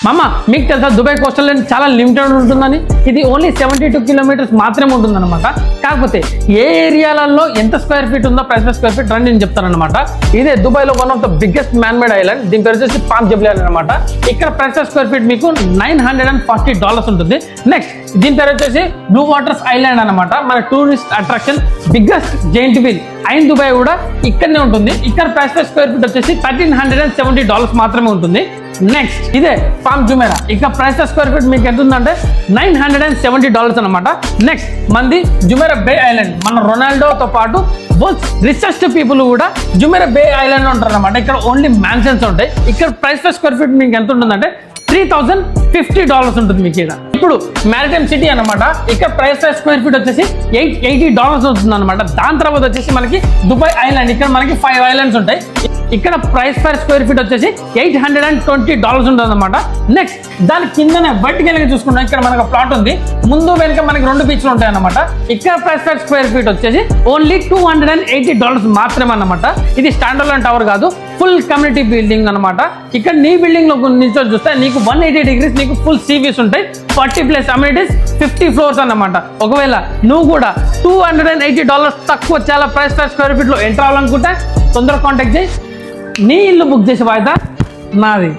మామ మీకు తెలుసా దుబాయ్ కోస్టల్ లైన్ చాలా లిమిటెడ్ ఉంటుందని. ఇది ఓన్లీ 72 కిలోమీటర్స్ మాత్రమే ఉంటుందన్నమాట. కాకపోతే ఏ ఏరియాలలో ఎంత స్క్వేర్ ఫీట్ ఉందో ప్రైస్ స్క్వేర్ ఫీట్ రండి నేను చెప్తానమాట. ఇదే దుబాయ్లో one of the biggest man made island. దీని పేరు వచ్చేసి పామ్ జబ్లీ ఐలాండ్ అనమాట. ఇక్కడ ప్రైస్ స్క్వేర్ ఫీట్ మీకు $940 ఉంటుంది. నెక్స్ట్ దీని పేరు వచ్చేసి బ్లూ వాటర్స్ ఐలాండ్ అనమాట. మన tourist attraction biggest giant wheel Ain Dubai కూడా ఇక్కడనే ఉంటుంది. ఇక్కడ ప్రైస్ స్క్వేర్ ఫీట్ వచ్చేసి $1370 మాత్రమే ఉంటుంది. నెక్స్ట్ ఇదే పామ్ జుమేరా. ఇక ప్రైస్ స్క్వేర్ ఫీట్ మీకు ఎంత ఉందంటే $970 అనమాట. నెక్స్ట్ మంది జుమేరా బే ఐలాండ్. మన రొనాల్డోతో పాటు రిచెస్ట్ పీపుల్ కూడా జుమేరా బే ఐలాండ్ ఉంటారు అనమాట. ఇక్కడ ఓన్లీ మ్యాన్షన్స్ ఉంటాయి. ఇక్కడ ప్రైస్ స్క్వేర్ ఫీట్ మీకు ఎంత ఉంటుందంటే $3050 ఉంటుంది మీకు ఇక్కడ. ఇప్పుడు మ్యారిటైమ్ సిటీ అనమాట. ఇక్కడ ప్రైస్ స్క్వేర్ ఫీట్ వచ్చేసి $880 ఉంటుంది అనమాట. దాని తర్వాత వచ్చేసి మనకి దుబాయ్ ఐలాండ్. ఇక్కడ మనకి 5 ఐలాండ్స్ ఉంటాయి. ఇక్కడ ప్రైస్ పర్ స్క్వేర్ ఫీట్ వచ్చేసి $820 ఉంటుంది అనమాట. నెక్స్ట్ దాని కిందనే వర్టికల్ గా చూసుకున్నాం. ఇక్కడ మనకు ప్లాట్ ఉంది. ముందు వెనుక మనకి 2 బీచ్లు ఉంటాయి అనమాట. ఇక్కడ ప్రైస్ పర్ స్క్వేర్ ఫీట్ వచ్చేసి ఓన్లీ $280 మాత్రమే అనమాట. ఇది స్టాండ్ అలోన్ టవర్ కాదు, ఫుల్ కమ్యూనిటీ బిల్డింగ్ అనమాట. ఇక్కడ నీ బిల్డింగ్ లో నుంచి చూస్తే నీకు 180 degrees నీకు ఫుల్ సీ వ్యూస్ ఉంటాయి. 40+ అమ్యూనిటీస్, 50 floors అన్నమాట. ఒకవేళ నువ్వు కూడా $280 తక్కువ చాలా ప్రైస్ పర్ స్క్వేర్ ఫీట్ లో ఎంటర్ అవ్వాలనుకుంటే తొందరగా కాంటాక్ట్ చేయి. నీ ఇల్లు బుక్ చేసే బాధ్యత నాది.